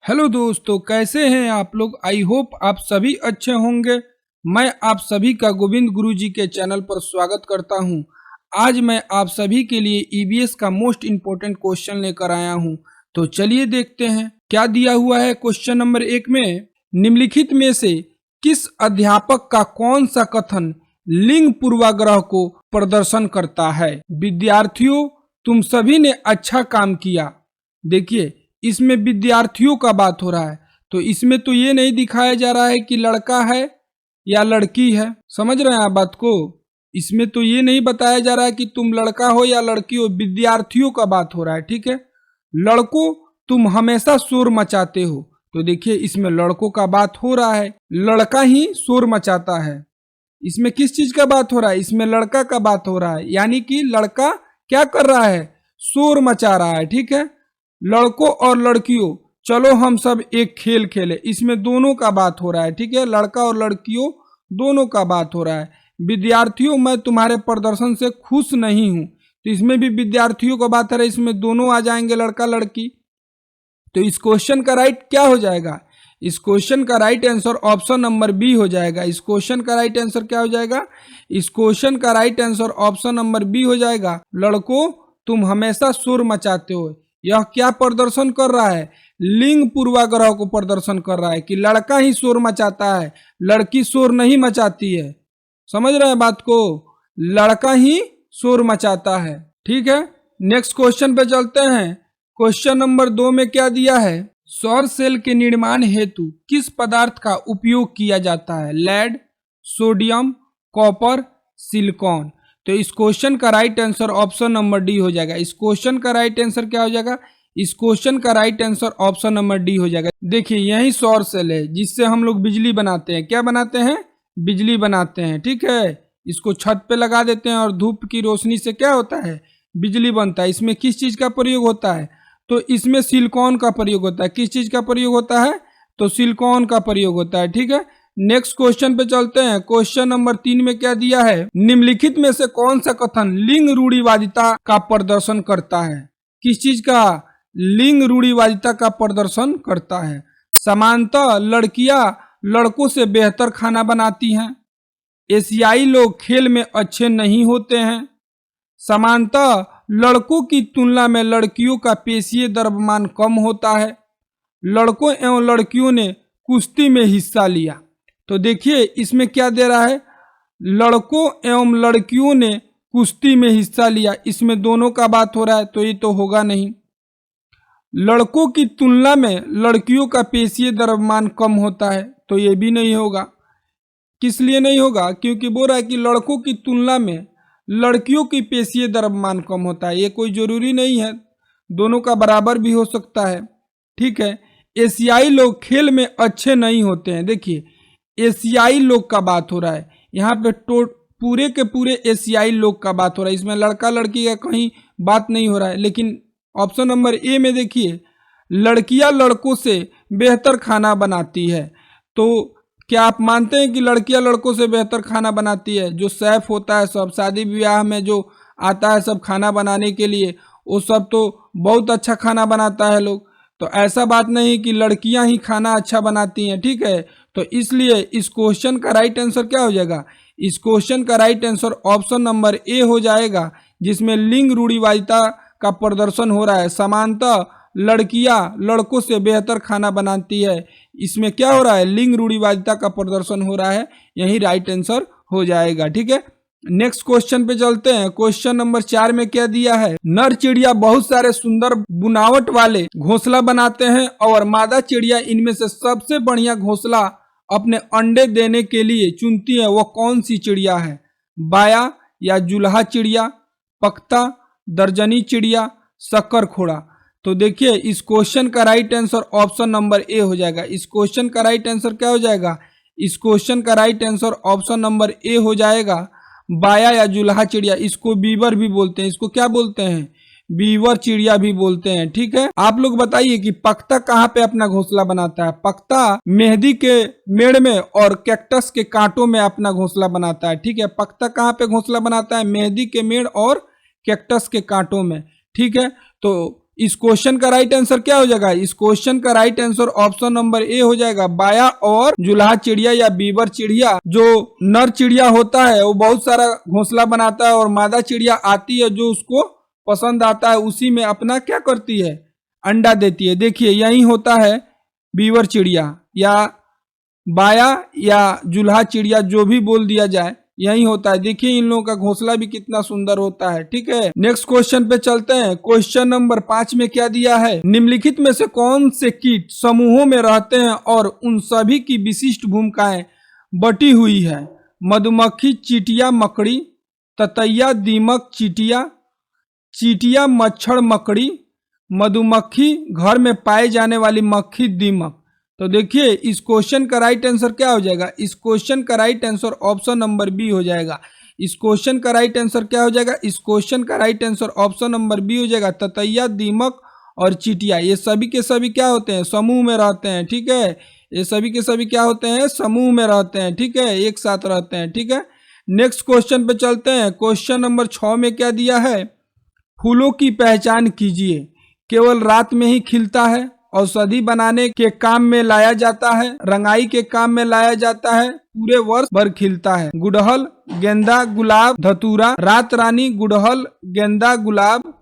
Hello दोस्तों, कैसे हैं आप लोग। आई होप आप सभी अच्छे होंगे। मैं आप सभी का गोविंद गुरुजी के चैनल पर स्वागत करता हूं। आज मैं आप सभी के लिए ईवीएस का मोस्ट इम्पोर्टेंट क्वेश्चन लेकर आया हूं। तो चलिए देखते हैं क्या दिया हुआ है। क्वेश्चन नंबर 1 में निम्नलिखित में से किस अध्यापक का कौन सा कथन लिंग पूर्वाग्रह को प्रदर्शन करता है। विद्यार्थियों, तुम सभी ने अच्छा काम किया। देखिए, इसमें विद्यार्थियों का बात हो रहा है, तो इसमें तो ये नहीं दिखाया जा रहा है कि लड़का है या लड़की है। समझ रहे हैं आप बात को। इसमें तो ये नहीं बताया जा रहा है कि तुम लड़का हो या लड़की हो। विद्यार्थियों का बात हो रहा है, ठीक है। लड़कों, तुम हमेशा शोर मचाते हो। तो देखिए, इसमें लड़कों का बात हो रहा है। लड़का ही शोर मचाता है। इसमें किस चीज का बात हो रहा है? इसमें लड़का का बात हो रहा है, यानी कि लड़का क्या कर रहा है? शोर मचा रहा है, ठीक है। लड़कों और लड़कियों, चलो हम सब एक खेल खेले। इसमें दोनों का बात हो रहा है, ठीक है। लड़का और लड़कियों दोनों का बात हो रहा है। विद्यार्थियों, मैं तुम्हारे प्रदर्शन से खुश नहीं हूं। तो इसमें भी विद्यार्थियों का बात है, इसमें दोनों आ जाएंगे, लड़का लड़की। तो इस क्वेश्चन का राइट क्या हो जाएगा? इस क्वेश्चन का right answer option number B हो जाएगा। इस क्वेश्चन का राइट आंसर क्या हो जाएगा? इस क्वेश्चन का right answer option number B हो जाएगा। लड़कों, तुम हमेशा शोर मचाते हो। यह क्या प्रदर्शन कर रहा है? लिंग पूर्वाग्रह को प्रदर्शन कर रहा है कि लड़का ही शोर मचाता है, लड़की शोर नहीं मचाती है। समझ रहे हैं बात को? लड़का ही शोर मचाता है, ठीक है। नेक्स्ट क्वेश्चन पे चलते हैं। क्वेश्चन नंबर 2 में क्या दिया है? सौर सेल के निर्माण हेतु किस पदार्थ का उपयोग किया जाता है? Lead, sodium, copper, silicon. तो इस क्वेश्चन का right answer option number D हो जाएगा। इस क्वेश्चन का राइट आंसर क्या हो जाएगा? इस क्वेश्चन का right answer option number D हो जाएगा। देखिए, यही सौर सेल है जिससे हम लोग बिजली बनाते हैं। क्या बनाते हैं? बिजली बनाते हैं, ठीक है। इसको छत पे लगा देते हैं और धूप की रोशनी से क्या होता है? बिजली बनता है। इसमें किस चीज का प्रयोग होता है? तो इसमें सिलिकॉन का प्रयोग होता है। किस चीज का प्रयोग होता है? तो सिलिकॉन का प्रयोग होता है, ठीक है। नेक्स्ट क्वेश्चन पे चलते हैं। क्वेश्चन नंबर 3 में क्या दिया है? निम्नलिखित में से कौन सा कथन लिंग रूढ़िवादिता का प्रदर्शन करता है? किस चीज का? लिंग रूढ़िवादिता का प्रदर्शन करता है। समानतः लड़कियां लड़कों से बेहतर खाना बनाती हैं। एशियाई लोग खेल में अच्छे नहीं होते हैं। समानतः लड़कों की तुलना में लड़कियों का पेशीय द्रव्यमान कम होता है। लड़कों एवं लड़कियों ने कुश्ती में हिस्सा लिया। तो देखिए, इसमें क्या दे रहा है? लड़कों एवं लड़कियों ने कुश्ती में हिस्सा लिया। इसमें दोनों का बात हो रहा है, तो ये तो होगा नहीं। लड़कों की तुलना में लड़कियों का पेशीय द्रव्यमान कम होता है, तो ये भी नहीं होगा। किस लिए नहीं होगा? क्योंकि बोल रहा है कि लड़कों की तुलना में लड़कियों की पेशीय द्रव्यमान कम होता है। ये कोई जरूरी नहीं है, दोनों का बराबर भी हो सकता है, ठीक है। एशियाई लोग खेल में अच्छे नहीं होते हैं। देखिए, एशियाई लोग का बात हो रहा है यहाँ पे। पूरे के पूरे एशियाई लोग का बात हो रहा है। इसमें लड़का लड़की का कहीं बात नहीं हो रहा है। लेकिन ऑप्शन नंबर ए में देखिए, लड़कियां लड़कों से बेहतर खाना बनाती है। तो क्या आप मानते हैं कि लड़कियां लड़कों से बेहतर खाना बनाती है? जो शेफ होता है, सब शादी विवाह में जो आता है सब खाना बनाने के लिए, वो सब तो बहुत अच्छा खाना बनाता है लोग। तो ऐसा बात नहीं कि लड़कियां ही खाना अच्छा बनाती हैं, ठीक है। तो इसलिए इस क्वेश्चन का राइट आंसर क्या हो जाएगा? इस क्वेश्चन का राइट आंसर ऑप्शन नंबर ए हो जाएगा, जिसमें लिंग रूढ़िवादिता का प्रदर्शन हो रहा है। समानतः लड़कियां लड़कों से बेहतर खाना बनाती है। इसमें क्या हो रहा है? लिंग रूढ़िवादिता का प्रदर्शन हो रहा है। यही राइट आंसर हो जाएगा, ठीक है। नेक्स्ट क्वेश्चन पे चलते हैं। क्वेश्चन नंबर 4 में क्या दिया है? नर चिड़िया बहुत सारे सुंदर बुनावट वाले घोंसला बनाते हैं और मादा चिड़िया इनमें से सबसे बढ़िया घोंसला अपने अंडे देने के लिए चुनती है। वो कौन सी चिड़िया है? बाया या जुल्हा चिड़िया, पख्ता, दर्जनी चिड़िया, शक्कर खोड़ा। तो देखिए, इस क्वेश्चन का राइट आंसर ऑप्शन नंबर ए हो जाएगा। इस क्वेश्चन का राइट आंसर क्या हो जाएगा? इस क्वेश्चन का राइट आंसर ऑप्शन नंबर ए हो जाएगा, बाया या जुल्हा चिड़िया। इसको बीवर भी बोलते हैं। इसको क्या बोलते हैं? बीवर चिड़िया भी बोलते हैं, ठीक है। आप लोग बताइए कि पख्ता कहाँ पे अपना घोंसला बनाता है? पख्ता मेहंदी के मेड़ में और कैक्टस के कांटों में अपना घोंसला बनाता है, ठीक है। पख्ता कहाँ पे घोंसला बनाता है? मेहंदी के मेड़ और कैक्टस के कांटों में, ठीक है। तो इस क्वेश्चन का राइट आंसर क्या हो जाएगा? इस क्वेश्चन का राइट आंसर ऑप्शन नंबर ए हो जाएगा। बाया और जुलाहा चिड़िया या बीबर चिड़िया, जो नर चिड़िया होता है वो बहुत सारा घोंसला बनाता है और मादा चिड़िया आती है जो उसको पसंद आता है, उसी में अपना क्या करती है? अंडा देती है। देखिए यही होता है बीवर चिड़िया या बाया या जुल्हा चिड़िया, जो भी बोल दिया जाए, यही होता है। देखिए इन लोगों का घोंसला भी कितना सुंदर होता है। ठीक है, नेक्स्ट क्वेश्चन पे चलते हैं। क्वेश्चन नंबर 5 में क्या दिया है? निम्नलिखित में से कौन से कीट समूहों में रहते हैं और उन सभी की विशिष्ट भूमिकाएं बटी हुई है? मधुमक्खी, चींटियां, मकड़ी, ततैया, दीमक, चींटियां, चींटियां, मच्छर, मकड़ी, मधुमक्खी, घर में पाए जाने वाली मक्खी, दीमक। तो देखिए इस क्वेश्चन का राइट आंसर क्या हो जाएगा? इस क्वेश्चन का right answer option number B हो जाएगा। इस क्वेश्चन का राइट आंसर क्या हो जाएगा? इस क्वेश्चन का right answer option number B हो जाएगा। ततैया, दीमक और चींटियां ये सभी के सभी क्या होते हैं? समूह में रहते हैं। ठीक है, ये सभी के सभी क्या होते हैं? समूह में रहते हैं। ठीक है, एक साथ रहते हैं। ठीक है, नेक्स्ट क्वेश्चन पे चलते हैं। क्वेश्चन नंबर 6 में क्या दिया है? फूलों की पहचान कीजिए। केवल रात में ही खिलता है, औषधि बनाने के काम में लाया जाता है, रंगाई के काम में लाया जाता है, पूरे वर्ष भर खिलता है। गुड़हल, गेंदा, गुलाब, धतूरा, रात रानी, गुड़हल, गेंदा, गुलाब,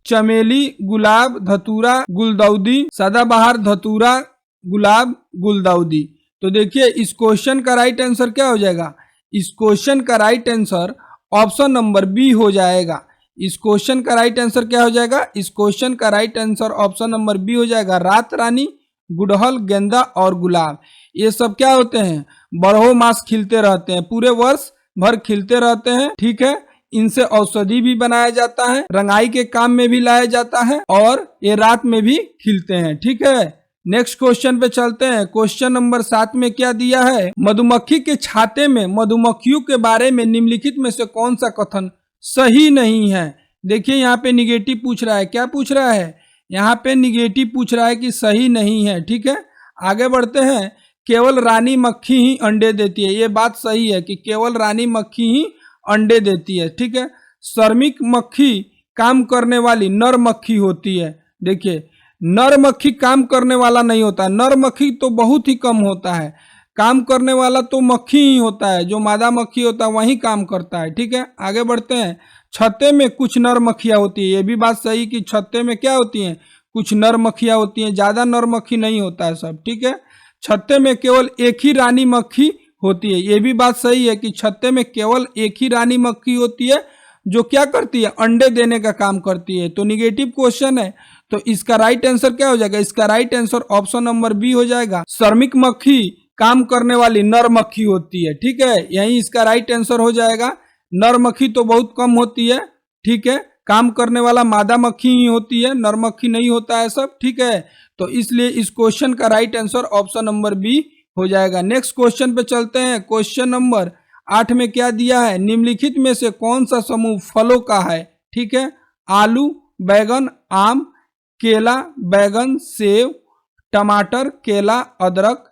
चमेली, गुलाब, धतूरा, गुलदाउदी, सदाबहार, धतूरा, गुलाब, गुलदाउदी। तो देखिए इस क्वेश्चन का राइट आंसर क्या हो जाएगा? इस क्वेश्चन का right answer option number B हो जाएगा। इस क्वेश्चन का राइट आंसर क्या हो जाएगा? इस क्वेश्चन का right answer option number B हो जाएगा। रात रानी, गुड़हल, गेंदा और गुलाब ये सब क्या होते हैं? बारहों मास खिलते रहते हैं, पूरे वर्ष भर खिलते रहते हैं। ठीक है, इनसे औषधि भी बनाया जाता है, रंगाई के काम में भी लाया जाता है और ये रात में भी खिलते हैं। ठीक है, नेक्स्ट क्वेश्चन पे चलते हैं। क्वेश्चन नंबर 7 में क्या दिया है? मधुमक्खी के छाते में मधुमक्खियों के बारे में निम्नलिखित में से कौन सा कथन सही नहीं है? देखिए यहाँ पे निगेटिव पूछ रहा है। क्या पूछ रहा है? यहाँ पे निगेटिव पूछ रहा है कि सही नहीं है। ठीक है, आगे बढ़ते हैं। केवल रानी मक्खी ही अंडे देती है, ये बात सही है कि केवल रानी मक्खी ही अंडे देती है। ठीक है, श्रमिक मक्खी काम करने वाली नर मक्खी होती है। देखिए नर मक्खी काम करने वाला नहीं होता, नर मक्खी तो बहुत ही कम होता है, काम करने वाला तो मक्खी ही होता है, जो मादा मक्खी होता है वही काम करता है। ठीक है, आगे बढ़ते हैं। छत्ते में कुछ नर मक्खियाँ होती है, ये भी बात सही कि छत्ते में क्या होती हैं? कुछ नर मक्खियाँ होती हैं, ज़्यादा नर मक्खी नहीं होता है सब। ठीक है, छत्ते में केवल एक ही रानी मक्खी होती है, ये भी बात सही है कि छत्ते में केवल एक ही रानी मक्खी होती है जो क्या करती है? अंडे देने का काम करती है। तो निगेटिव क्वेश्चन है, तो इसका राइट आंसर क्या हो जाएगा? इसका right answer option number B हो जाएगा। श्रमिक मक्खी काम करने वाली नर मक्खी होती है। ठीक है, यही इसका राइट आंसर हो जाएगा। नर मक्खी तो बहुत कम होती है। ठीक है, काम करने वाला मादा मक्खी ही होती है, नर मक्खी नहीं होता है सब। ठीक है, तो इसलिए इस क्वेश्चन का right answer option number B हो जाएगा। नेक्स्ट क्वेश्चन पे चलते हैं। क्वेश्चन नंबर 8 में क्या दिया है? निम्नलिखित में से कौन सा समूह फलों का है? ठीक है, आलू, बैगन, आम, केला, बैगन, सेब, टमाटर, केला, अदरक,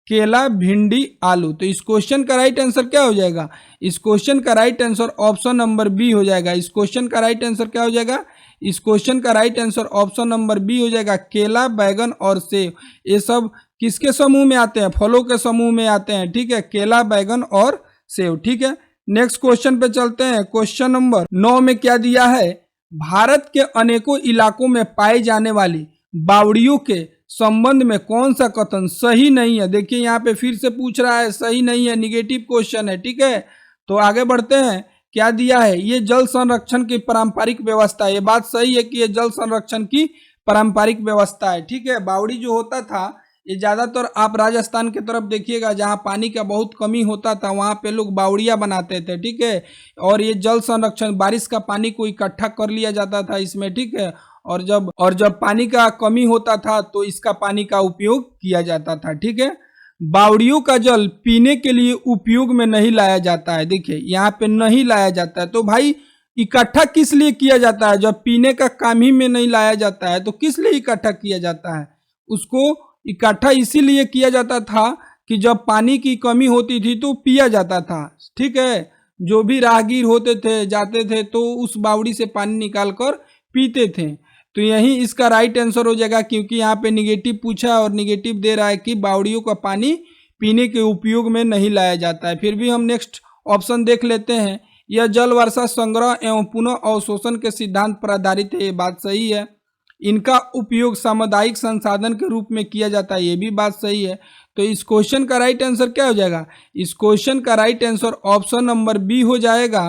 केला, भिंडी, आलू। तो इस क्वेश्चन का राइट आंसर क्या हो जाएगा? इस क्वेश्चन का right answer option number B हो जाएगा। इस क्वेश्चन का राइट आंसर क्या हो जाएगा? इस क्वेश्चन का right answer option number B हो जाएगा। केला, बैगन और सेब ये सब किसके समूह में आते हैं? फलों के समूह में आते हैं। ठीक है, केला, बैगन और सेब। ठीक है, नेक्स्ट क्वेश्चन पे चलते हैं। क्वेश्चन नंबर 9 में क्या दिया है? भारत के अनेकों इलाकों में पाई जाने वाली बावड़ियों के संबंध में कौन सा कथन सही नहीं है? देखिए यहाँ पे फिर से पूछ रहा है, सही नहीं है, निगेटिव क्वेश्चन है। ठीक है, तो आगे बढ़ते हैं। क्या दिया है? ये जल संरक्षण की पारंपरिक व्यवस्था है। ये बात सही है कि ये जल संरक्षण की पारंपरिक व्यवस्था है। ठीक है, बावड़ी जो होता था ये ज्यादातर आप राजस्थान की तरफ देखिएगा, जहाँ पानी का बहुत कमी होता था वहाँ पे लोग बावड़िया बनाते थे। ठीक है, और ये जल संरक्षण, बारिश का पानी को इकट्ठा कर लिया जाता था इसमें। ठीक है, और जब पानी का कमी होता था तो इसका पानी का उपयोग किया जाता था। ठीक है, बावड़ियों का जल पीने के लिए उपयोग में नहीं लाया जाता है। देखिए यहाँ पे नहीं लाया जाता है, तो भाई इकट्ठा किस लिए किया जाता है? जब पीने का काम ही में नहीं लाया जाता है तो किस लिए इकट्ठा किया जाता है? उसको इकट्ठा इसीलिए किया जाता था कि जब पानी की कमी होती थी तो पिया जाता था। ठीक है, जो भी राहगीर होते थे, जाते थे तो उस बावड़ी से पानी निकाल कर पीते थे। तो यही इसका राइट आंसर हो जाएगा, क्योंकि यहाँ पे निगेटिव पूछा और निगेटिव दे रहा है कि बावड़ियों का पानी पीने के उपयोग में नहीं लाया जाता है। फिर भी हम नेक्स्ट ऑप्शन देख लेते हैं। यह जल वर्षा संग्रह एवं पुनः अवशोषण के सिद्धांत पर आधारित है, ये बात सही है। इनका उपयोग सामुदायिक संसाधन के रूप में किया जाता है, ये भी बात सही है। तो इस क्वेश्चन का राइट आंसर क्या हो जाएगा? इस क्वेश्चन का right answer option number B हो जाएगा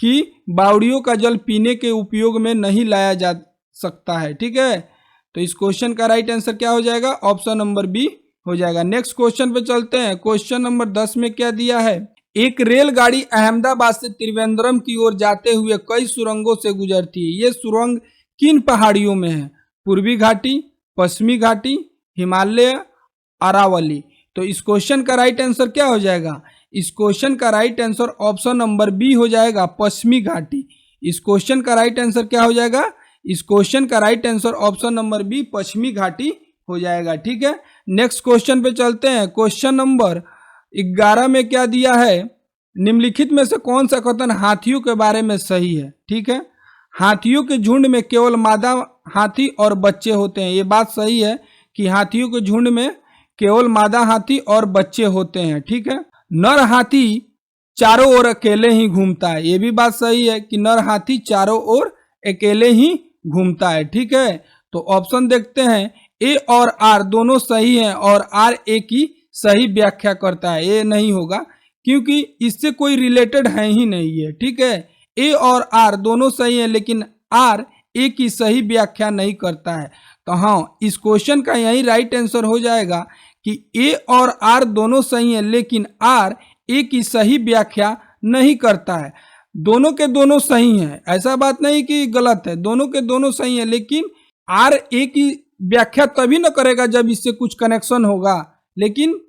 कि बावड़ियों का जल पीने के उपयोग में नहीं लाया जा सकता है। ठीक है, तो इस क्वेश्चन का राइट आंसर क्या हो जाएगा? ऑप्शन नंबर बी हो जाएगा। नेक्स्ट क्वेश्चन पे चलते हैं। क्वेश्चन नंबर 10 में क्या दिया है? एक रेलगाड़ी अहमदाबाद से त्रिवेंद्रम की ओर जाते हुए कई सुरंगों से गुजरती है। ये सुरंग किन पहाड़ियों में है? पूर्वी घाटी, पश्चिमी घाटी, हिमालय, अरावली। तो इस क्वेश्चन का राइट आंसर क्या हो जाएगा? इस क्वेश्चन का right answer option number B हो जाएगा, पश्चिमी घाटी। इस क्वेश्चन का राइट आंसर क्या हो जाएगा? इस क्वेश्चन का right answer option number B, पश्चिमी घाटी हो जाएगा। ठीक है, नेक्स्ट क्वेश्चन पे चलते हैं। क्वेश्चन नंबर 11 में क्या दिया है? निम्नलिखित में से कौन सा कथन हाथियों के बारे में सही है? ठीक है, हाथियों के झुंड में केवल मादा हाथी और बच्चे होते हैं। ये बात सही है कि हाथियों के झुंड में केवल मादा हाथी और बच्चे होते हैं। ठीक है, नर हाथी चारों ओर अकेले ही घूमता है। ये भी बात सही है कि नर हाथी चारों ओर अकेले ही घूमता है। ठीक है, तो ऑप्शन देखते हैं। ए और आर दोनों सही हैं और आर ए की सही व्याख्या करता है। ये नहीं होगा क्योंकि इससे कोई रिलेटेड है ही नहीं है। ठीक है, ए और आर दोनों सही हैं लेकिन आर ए की सही व्याख्या नहीं करता है। तो हाँ, इस क्वेश्चन का यही राइट आंसर हो जाएगा कि ए और आर दोनों सही हैं लेकिन आर ए की सही व्याख्या नहीं करता है। दोनों के दोनों सही हैं, ऐसा बात नहीं कि गलत है, दोनों के दोनों सही हैं, लेकिन आर ए की व्याख्या तभी न करेगा जब इससे कुछ कनेक्शन होगा, लेकिन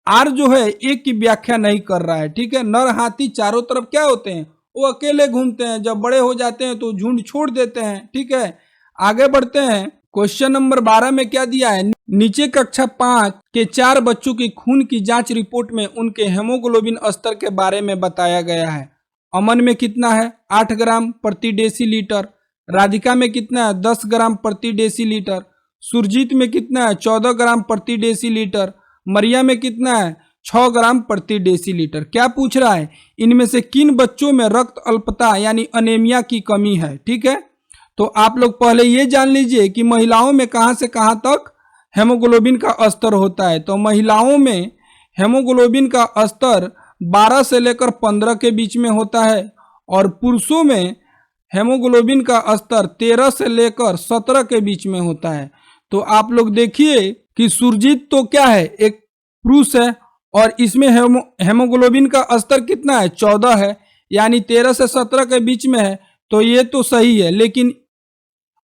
आर जो है ए की व्याख्या नहीं कर रहा है। ठीक है, नर हाथी चारों तरफ क्या होते हैं? वो अकेले घूमते हैं, जब बड़े हो जाते हैं तो झुंड छोड़ देते हैं। ठीक है, आगे बढ़ते हैं। क्वेश्चन नंबर 12 में क्या दिया है? नीचे कक्षा 5 के 4 बच्चों की खून की जांच रिपोर्ट में उनके हेमोग्लोबिन स्तर के बारे में बताया गया है। अमन में कितना है? 8 ग्राम प्रति डेसीलीटर। राधिका में कितना है? 10 ग्राम प्रति डेसीलीटर। सुरजीत में कितना है? 14 ग्राम प्रति डेसीलीटर। मरिया में कितना है? 6 ग्राम प्रति डेसीलीटर। क्या पूछ रहा है? इनमें से किन बच्चों में रक्त अल्पता यानी अनेमिया की कमी है? ठीक है, तो आप लोग पहले ये जान लीजिए कि महिलाओं में कहां से कहां तक हेमोग्लोबिन का स्तर होता है। तो महिलाओं में हेमोग्लोबिन का स्तर 12 से लेकर 15 के बीच में होता है और पुरुषों में हेमोग्लोबिन का स्तर 13 से लेकर 17 के बीच में होता है। तो आप लोग देखिए कि सुरजीत तो क्या है? एक पुरुष है और इसमें हेमोग्लोबिन का स्तर कितना है? 14 है, यानी 13 से 17 के बीच में है, तो ये तो सही है। लेकिन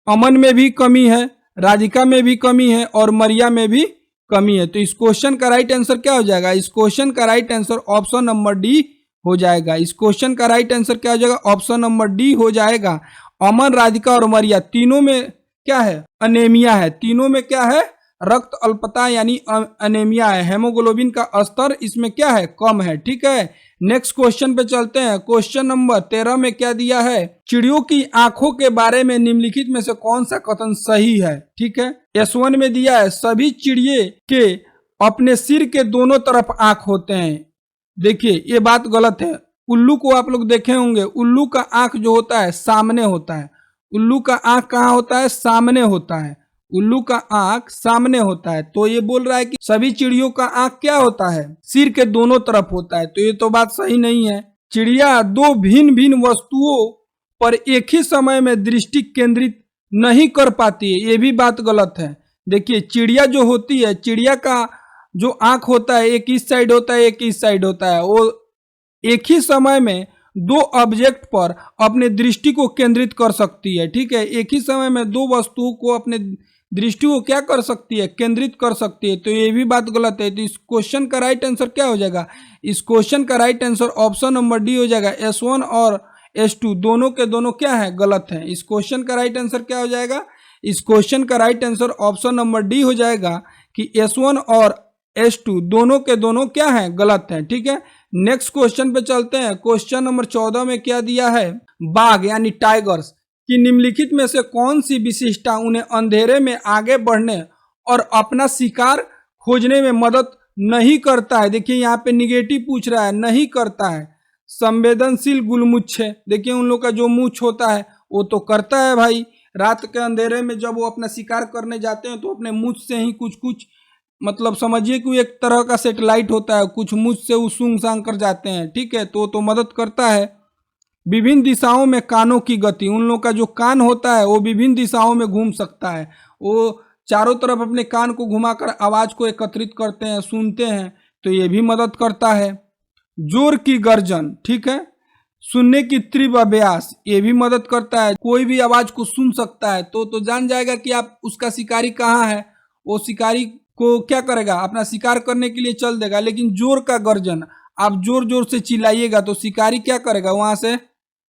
अमन में भी कमी है, राधिका में भी कमी है और मरिया में भी कमी है। तो इस क्वेश्चन का राइट आंसर क्या हो जाएगा? इस क्वेश्चन का right answer option number D हो जाएगा। इस क्वेश्चन का राइट आंसर क्या हो जाएगा? ऑप्शन नंबर डी हो जाएगा। अमन, राधिका और मरिया तीनों में क्या है? अनेमिया है। तीनों में क्या है? रक्त अल्पता यानी अनेमिया है। हेमोग्लोबिन का स्तर इसमें क्या है? कम है। ठीक है, नेक्स्ट क्वेश्चन पे चलते हैं। क्वेश्चन नंबर 13 में क्या दिया है? चिड़ियों की आंखों के बारे में निम्नलिखित में से कौन सा कथन सही है? ठीक है, S1 में दिया है सभी चिड़िए के अपने सिर के दोनों तरफ आंख होते हैं। देखिए, ये बात गलत है। उल्लू को आप लोग देखे होंगे, उल्लू का आंख जो होता है सामने होता है। उल्लू का आंख कहाँ होता है? सामने होता है। उल्लू का आंख सामने होता है। तो ये बोल रहा है कि सभी चिड़ियों का आंख क्या होता है? सिर के दोनों तरफ होता है। तो ये तो बात सही नहीं है। चिड़िया दो भिन्न भिन्न वस्तुओं पर एक ही समय में दृष्टि केंद्रित नहीं कर पाती है, ये भी बात गलत है। देखिए, चिड़िया जो होती है, चिड़िया का जो आंख होता है एक इस साइड होता है, एक इस साइड होता है। वो एक ही समय में दो ऑब्जेक्ट पर अपने दृष्टि को केंद्रित कर सकती है। ठीक है, एक ही समय में दो वस्तुओं को अपने दृष्टि को क्या कर सकती है? केंद्रित कर सकती है। तो ये भी बात गलत है। तो इस क्वेश्चन का राइट आंसर क्या हो जाएगा? इस क्वेश्चन का right answer option number D हो जाएगा। S1 और S2 दोनों के दोनों क्या है? गलत है। इस क्वेश्चन का राइट आंसर क्या हो जाएगा? इस क्वेश्चन का right answer option number D हो जाएगा कि S1 और S2 दोनों के दोनों क्या है? गलत है। ठीक है, नेक्स्ट क्वेश्चन पे चलते हैं। क्वेश्चन नंबर 14 में क्या दिया है? बाघ यानी टाइगर्स कि निम्नलिखित में से कौन सी विशेषता उन्हें अंधेरे में आगे बढ़ने और अपना शिकार खोजने में मदद नहीं करता है। देखिए यहाँ पे निगेटिव पूछ रहा है, नहीं करता है। संवेदनशील गुलमुच्छे, देखिए उन लोग का जो मूछ होता है वो तो करता है भाई। रात के अंधेरे में जब वो अपना शिकार करने जाते हैं तो अपने मूछ से ही कुछ कुछ, मतलब समझिए कि एक तरह का सेटेलाइट होता है, कुछ मूछ से वो सूंघ सांग कर जाते हैं, ठीक है, तो मदद करता है। विभिन्न दिशाओं में कानों की गति, उन लोगों का जो कान होता है वो विभिन्न दिशाओं में घूम सकता है, वो चारों तरफ अपने कान को घुमाकर आवाज को एकत्रित करते हैं, सुनते हैं, तो ये भी मदद करता है। जोर की गर्जन, ठीक है, सुनने की तीव्र अभ्यास, ये भी मदद करता है। कोई भी आवाज को सुन सकता है तो जान जाएगा कि आप उसका शिकारी कहाँ है, वो शिकारी को क्या करेगा, अपना शिकार करने के लिए चल देगा। लेकिन जोर का गर्जन, आप जोर जोर से चिल्लाइएगा तो शिकारी क्या करेगा, वहां से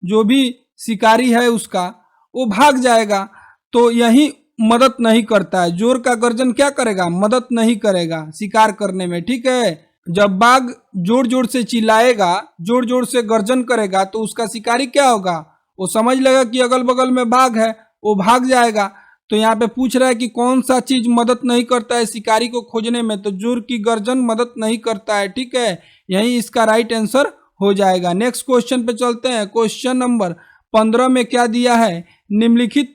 जो भी शिकारी है उसका वो भाग जाएगा, तो यही मदद नहीं करता है। जोर का गर्जन क्या करेगा, मदद नहीं करेगा शिकार करने में, ठीक है। जब बाघ जोर जोर से चिल्लाएगा, जोर जोर से गर्जन करेगा तो उसका शिकारी क्या होगा, वो समझ लेगा कि अगल बगल में बाघ है, वो भाग जाएगा। तो यहाँ पे पूछ रहा है कि कौन सा चीज मदद नहीं करता है शिकारी को खोजने में, तो जोर की गर्जन मदद नहीं करता है, ठीक है, यही इसका राइट आंसर हो जाएगा। नेक्स्ट क्वेश्चन पे चलते हैं। क्वेश्चन नंबर 15 में क्या दिया है, निम्नलिखित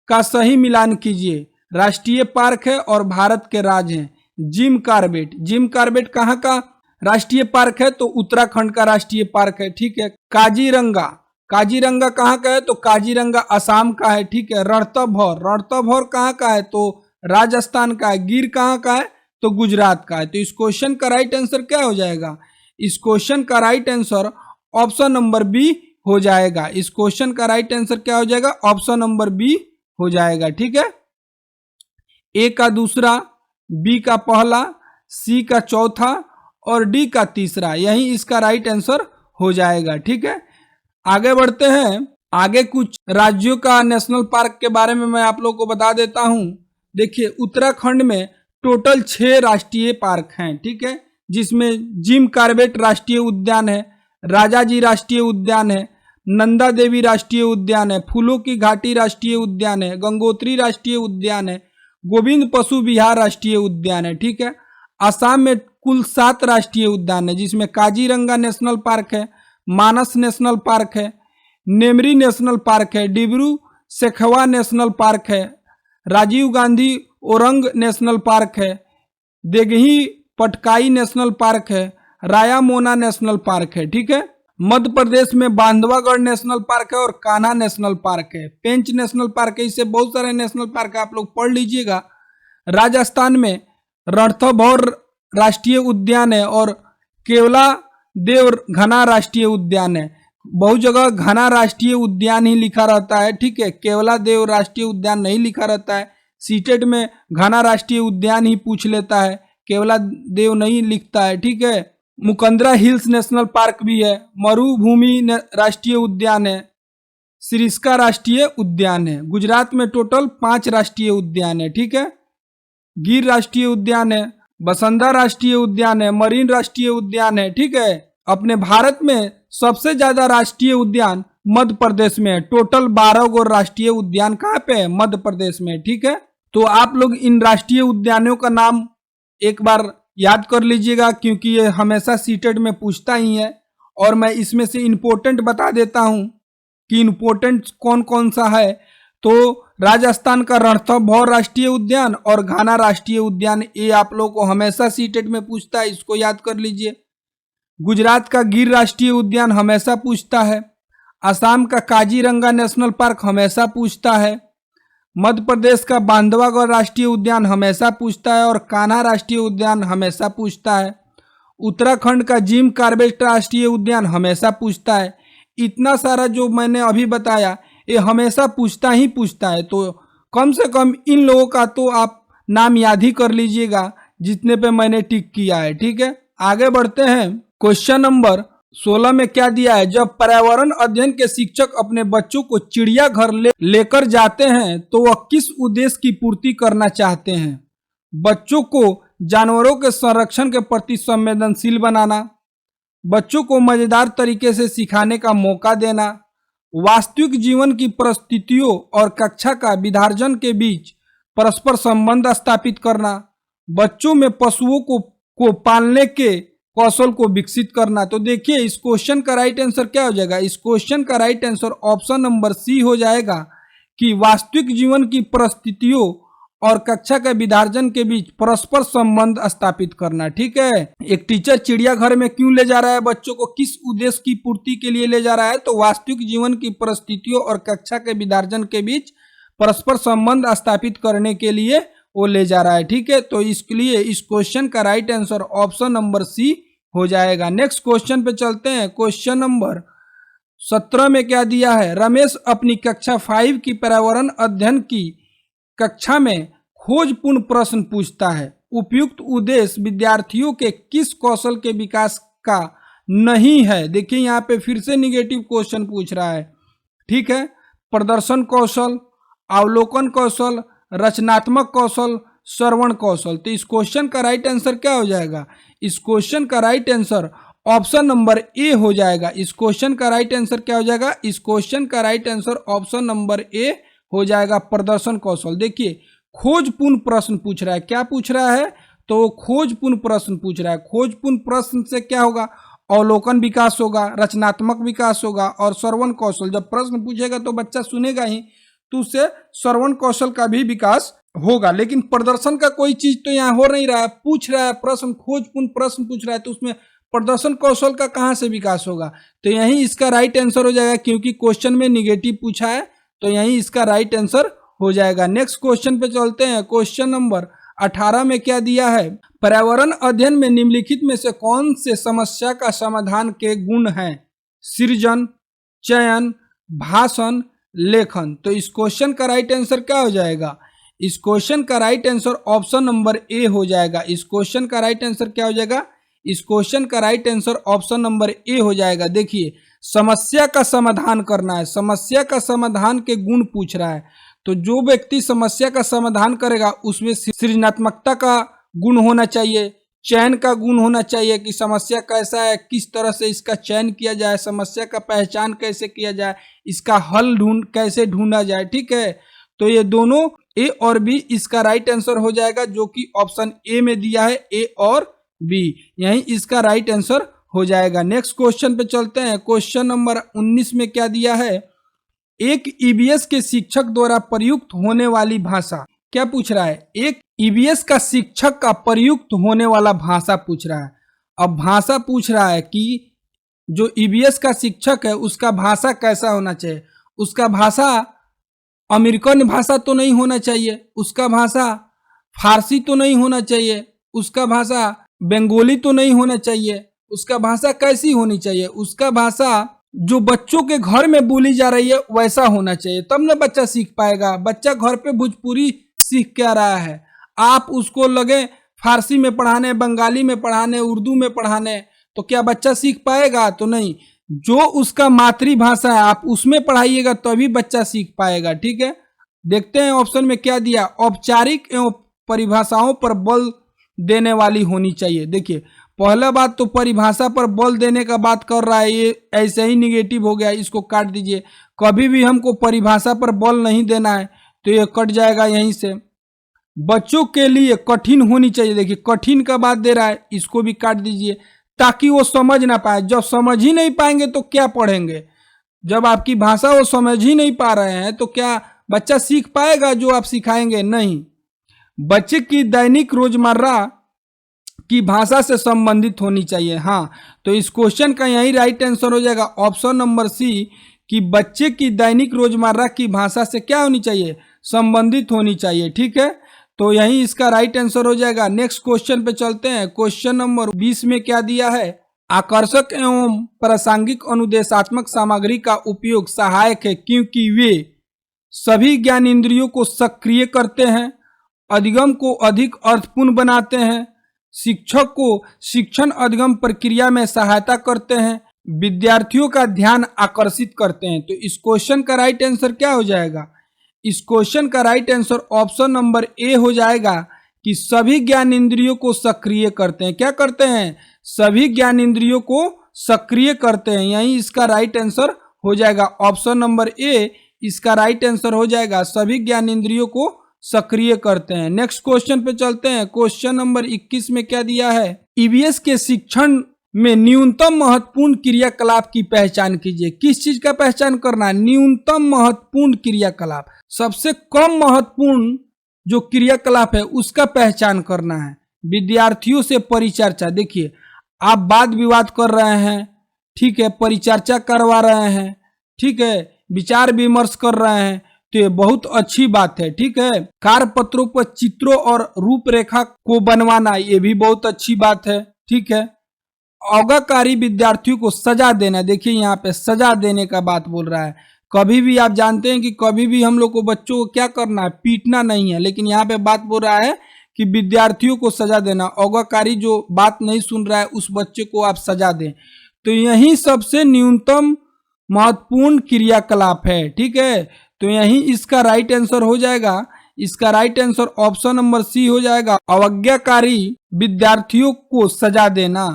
का सही मिलान कीजिए। राष्ट्रीय पार्क है और भारत के राज्य हैं। जिम कार्बेट, जिम कार्बेट कहाँ का राष्ट्रीय पार्क है, तो उत्तराखंड का राष्ट्रीय पार्क है, ठीक है। काजीरंगा, काजीरंगा कहाँ का है, तो काजीरंगा असम का है, ठीक है। रणथंभौर, रणथंभौर कहाँ का है, तो राजस्थान का है। गिर कहाँ का है, तो गुजरात का है। तो इस क्वेश्चन का राइट आंसर क्या हो जाएगा, इस क्वेश्चन का right answer option number B हो जाएगा। इस क्वेश्चन का राइट आंसर क्या हो जाएगा, ऑप्शन नंबर बी हो जाएगा, ठीक है। ए का दूसरा, बी का पहला, सी का चौथा और डी का तीसरा, यही इसका राइट आंसर हो जाएगा, ठीक है। आगे बढ़ते हैं। आगे कुछ राज्यों का नेशनल पार्क के बारे में मैं आप लोगों को बता देता हूं। देखिए उत्तराखंड में टोटल 6 राष्ट्रीय पार्क हैं, ठीक है, जिसमें जिम कार्बेट राष्ट्रीय उद्यान है, राजाजी राष्ट्रीय उद्यान है, नंदा देवी राष्ट्रीय उद्यान है, फूलों की घाटी राष्ट्रीय उद्यान है, गंगोत्री राष्ट्रीय उद्यान है, गोविंद पशु विहार राष्ट्रीय उद्यान है, ठीक है। असम में कुल 7 राष्ट्रीय उद्यान है, जिसमें काजीरंगा नेशनल पार्क है, मानस नेशनल पार्क है, नेमरी नेशनल पार्क है, डिब्रू सेखवा नेशनल पार्क है, राजीव गांधी ओरंग नेशनल पार्क है, देगही पटकाई नेशनल पार्क है, रायामोना नेशनल पार्क है, ठीक है। मध्य प्रदेश में बांधवागढ़ नेशनल पार्क है और कान्हा नेशनल पार्क है, पेंच नेशनल पार्क है, इससे बहुत सारे नेशनल पार्क है, आप लोग पढ़ लीजिएगा। राजस्थान में रणथंभौर राष्ट्रीय उद्यान है और केवला देव घना राष्ट्रीय उद्यान है। बहुत जगह घना राष्ट्रीय उद्यान ही लिखा रहता है, ठीक है, केवला देव राष्ट्रीय उद्यान नहीं लिखा रहता है। सीटेट में घना राष्ट्रीय उद्यान ही पूछ लेता है, केवला देव नहीं लिखता है, ठीक है। मुकंदरा हिल्स नेशनल पार्क भी है, मरुभूमि राष्ट्रीय उद्यान है, सिरिस्का राष्ट्रीय उद्यान है। गुजरात में टोटल 5 राष्ट्रीय उद्यान है, ठीक है। गिर राष्ट्रीय उद्यान है, बसंदा राष्ट्रीय उद्यान है, मरीन राष्ट्रीय उद्यान है, ठीक है। अपने भारत में सबसे ज्यादा राष्ट्रीय उद्यान मध्य प्रदेश में है, टोटल 12 गो राष्ट्रीय उद्यान कहाँ पे है, मध्य प्रदेश में, ठीक है। तो आप लोग इन राष्ट्रीय उद्यानों का नाम एक बार याद कर लीजिएगा, क्योंकि ये हमेशा सीटेट में पूछता ही है। और मैं इसमें से इम्पोर्टेंट बता देता हूं कि इम्पोर्टेंट कौन कौन सा है। तो राजस्थान का रणथंभौर राष्ट्रीय उद्यान और घाना राष्ट्रीय उद्यान, ये आप लोगों को हमेशा सीटेट में पूछता है, इसको याद कर लीजिए। गुजरात का गिर राष्ट्रीय उद्यान हमेशा पूछता है। असम का काजीरंगा नेशनल पार्क हमेशा पूछता है। मध्य प्रदेश का बांधवागढ़ राष्ट्रीय उद्यान हमेशा पूछता है और कान्हा राष्ट्रीय उद्यान हमेशा पूछता है। उत्तराखंड का जिम कार्बेट राष्ट्रीय उद्यान हमेशा पूछता है। इतना सारा जो मैंने अभी बताया ये हमेशा पूछता ही पूछता है, तो कम से कम इन लोगों का तो आप नाम याद ही कर लीजिएगा जितने पे मैंने टिक किया है, ठीक है। आगे बढ़ते हैं। क्वेश्चन नंबर 16 में क्या दिया है, जब पर्यावरण अध्ययन के शिक्षक अपने बच्चों को चिड़ियाघर लेकर जाते हैं तो वह किस उद्देश्य की पूर्ति करना चाहते हैं। बच्चों को जानवरों के संरक्षण के प्रति संवेदनशील बनाना, बच्चों को मजेदार तरीके से सिखाने का मौका देना, वास्तविक जीवन की परिस्थितियों और कक्षा का विधार्जन के बीच परस्पर संबंध स्थापित करना, बच्चों में पशुओं को पालने के कौशल को विकसित करना। तो देखिए इस क्वेश्चन का राइट आंसर क्या हो जाएगा, इस क्वेश्चन का right answer option number C हो जाएगा कि वास्तविक जीवन की परिस्थितियों और कक्षा के विधार्जन के बीच परस्पर संबंध स्थापित करना। ठीक है, एक टीचर चिड़ियाघर में क्यों ले जा रहा है बच्चों को, किस उद्देश्य की पूर्ति के लिए ले जा रहा है, तो वास्तविक जीवन की परिस्थितियों और कक्षा के विधार्जन के बीच परस्पर संबंध स्थापित करने के लिए वो ले जा रहा है। ठीक है, तो इसके लिए इस क्वेश्चन का right answer option number C हो जाएगा। नेक्स्ट क्वेश्चन पे चलते हैं। क्वेश्चन नंबर 17 में क्या दिया है, रमेश अपनी कक्षा 5 की पर्यावरण अध्ययन की कक्षा में खोजपूर्ण प्रश्न पूछता है। उपयुक्त उद्देश्य विद्यार्थियों के किस कौशल के विकास का नहीं है। देखिए यहाँ पे फिर से निगेटिव क्वेश्चन पूछ रहा है। ठीक है, प्रदर्शन कौशल, अवलोकन कौशल, रचनात्मक कौशल, श्रवण कौशल। तो इस क्वेश्चन का राइट आंसर क्या हो जाएगा, इस क्वेश्चन का राइट आंसर ऑप्शन नंबर ए हो जाएगा। इस क्वेश्चन का राइट आंसर क्या हो जाएगा, इस क्वेश्चन का राइट आंसर ऑप्शन नंबर ए हो जाएगा, प्रदर्शन कौशल। देखिए खोजपूर्ण प्रश्न पूछ रहा है, क्या पूछ रहा है, तो खोजपूर्ण प्रश्न पूछ रहा है। खोजपूर्ण प्रश्न से क्या होगा, अवलोकन विकास होगा, रचनात्मक विकास होगा और श्रवण कौशल। जब प्रश्न पूछेगा तो बच्चा सुनेगा ही, तो उससे श्रवण कौशल का भी विकास होगा। लेकिन प्रदर्शन का कोई चीज तो यहाँ हो नहीं रहा है, पूछ रहा है प्रश्न, खोजपूर्ण प्रश्न पूछ रहा है, तो उसमें प्रदर्शन कौशल का कहाँ से विकास होगा। तो यही इसका राइट आंसर हो जाएगा, क्योंकि क्वेश्चन में निगेटिव पूछा है, तो यही इसका राइट आंसर हो जाएगा। नेक्स्ट क्वेश्चन पे चलते हैं। क्वेश्चन नंबर 18 में क्या दिया है, पर्यावरण अध्ययन में निम्नलिखित में से कौन से समस्या का समाधान के गुण हैं, सृजन, चयन, भाषण, लेखन। तो इस क्वेश्चन का राइट आंसर क्या हो जाएगा, इस क्वेश्चन का राइट आंसर ऑप्शन नंबर ए हो जाएगा। इस क्वेश्चन का राइट आंसर क्या हो जाएगा, इस क्वेश्चन का राइट आंसर ऑप्शन नंबर ए हो जाएगा। देखिए समस्या का समाधान करना है, समस्या का समाधान के गुण पूछ रहा है, तो जो व्यक्ति समस्या का समाधान करेगा उसमें सृजनात्मकता का गुण होना चाहिए, चयन का गुण होना चाहिए कि समस्या कैसा है, किस तरह से इसका चयन किया जाए, समस्या का पहचान कैसे किया जाए, इसका हल कैसे ढूंढा जाए। ठीक है, तो ये दोनों ए और बी इसका राइट आंसर हो जाएगा, जो कि ऑप्शन ए में दिया है, ए और बी, यही इसका राइट आंसर हो जाएगा। नेक्स्ट क्वेश्चन पे चलते हैं। क्वेश्चन नंबर 19 में क्या दिया है, एक ईबीएस के शिक्षक द्वारा प्रयुक्त होने वाली भाषा। क्या पूछ रहा है, एक ईबीएस का शिक्षक का प्रयुक्त होने वाला भाषा पूछ रहा है। अब भाषा पूछ रहा है कि जो ईबीएस का शिक्षक है उसका भाषा कैसा होना चाहिए, उसका भाषा अमेरिकन भाषा तो नहीं होना चाहिए, उसका भाषा फारसी तो नहीं होना चाहिए, उसका भाषा बंगाली तो नहीं होना चाहिए, उसका भाषा कैसी होनी चाहिए, उसका भाषा जो बच्चों के घर में बोली जा रही है वैसा होना चाहिए, तब ना बच्चा सीख पाएगा। बच्चा घर पे भोजपुरी सीख क्या रहा है, आप उसको लगे फारसी में पढ़ाने, बंगाली में पढ़ाने, उर्दू में पढ़ाने, तो क्या बच्चा सीख पाएगा, तो नहीं। जो उसका मातृभाषा है आप उसमें पढ़ाइएगा तभी बच्चा सीख पाएगा। ठीक है, देखते हैं ऑप्शन में क्या दिया, औपचारिक एवं परिभाषाओं पर बल देने वाली होनी चाहिए। देखिए पहला बात तो परिभाषा पर बल देने का बात कर रहा है, ये ऐसे ही निगेटिव हो गया, इसको काट दीजिए। कभी भी हमको परिभाषा पर बल नहीं देना है, तो ये कट जाएगा यहीं से। बच्चों के लिए कठिन होनी चाहिए, देखिए कठिन का बात दे रहा है, इसको भी काट दीजिए, ताकि वो समझ ना पाए। जब समझ ही नहीं पाएंगे तो क्या पढ़ेंगे, जब आपकी भाषा वो समझ ही नहीं पा रहे हैं तो क्या बच्चा सीख पाएगा जो आप सिखाएंगे, नहीं। बच्चे की दैनिक रोजमर्रा की भाषा से संबंधित होनी चाहिए। हाँ, तो इस क्वेश्चन का यही राइट आंसर हो जाएगा ऑप्शन नंबर सी, कि बच्चे की दैनिक रोजमर्रा की भाषा से क्या होनी चाहिए, संबंधित होनी चाहिए। ठीक है, तो यही इसका राइट आंसर हो जाएगा। नेक्स्ट क्वेश्चन पे चलते हैं। क्वेश्चन नंबर 20 में क्या दिया है, आकर्षक एवं प्रासंगिक अनुदेशात्मक सामग्री का उपयोग सहायक है क्योंकि वे सभी ज्ञान इंद्रियों को सक्रिय करते हैं, अधिगम को अधिक अर्थपूर्ण बनाते हैं, शिक्षक को शिक्षण अधिगम प्रक्रिया में सहायता करते हैं, विद्यार्थियों का ध्यान आकर्षित करते हैं। तो इस क्वेश्चन का राइट आंसर क्या हो जाएगा, इस क्वेश्चन का राइट आंसर ऑप्शन नंबर ए हो जाएगा कि सभी ज्ञान इंद्रियों को सक्रिय करते हैं। क्या करते हैं, सभी ज्ञान इंद्रियों को सक्रिय करते हैं, यही इसका राइट आंसर हो जाएगा ऑप्शन नंबर ए इसका राइट आंसर हो जाएगा। सभी ज्ञानेंद्रियों को सक्रिय करते हैं। नेक्स्ट क्वेश्चन पे चलते हैं। क्वेश्चन नंबर 21 में क्या दिया है, ईवीएस के शिक्षण में न्यूनतम महत्वपूर्ण क्रियाकलाप की पहचान कीजिए। किस चीज का पहचान करना है, न्यूनतम महत्वपूर्ण क्रियाकलाप, सबसे कम महत्वपूर्ण जो क्रियाकलाप है उसका पहचान करना है। विद्यार्थियों से परिचर्चा, देखिए आप वाद विवाद कर रहे हैं, ठीक है, परिचर्चा करवा रहे हैं, ठीक है, विचार विमर्श कर रहे हैं, तो ये बहुत अच्छी बात है, ठीक है। कार्य पत्रों पर चित्रों और रूपरेखा को बनवाना, ये भी बहुत अच्छी बात है, ठीक है। अवज्ञाकारी विद्यार्थियों को सजा देना, देखिए यहाँ पे सजा देने का बात बोल रहा है। कभी भी आप जानते हैं कि कभी भी हम लोग को बच्चों को क्या करना है, पीटना नहीं है, लेकिन यहाँ पे बात बोल रहा है कि विद्यार्थियों को सजा देना। अवज्ञाकारी जो बात नहीं सुन रहा है उस बच्चे को आप सजा दें, तो यही सबसे न्यूनतम महत्वपूर्ण क्रियाकलाप है, ठीक है। तो यही इसका राइट आंसर हो जाएगा। इसका right answer option number C हो जाएगा, अवज्ञाकारी विद्यार्थियों को सजा देना।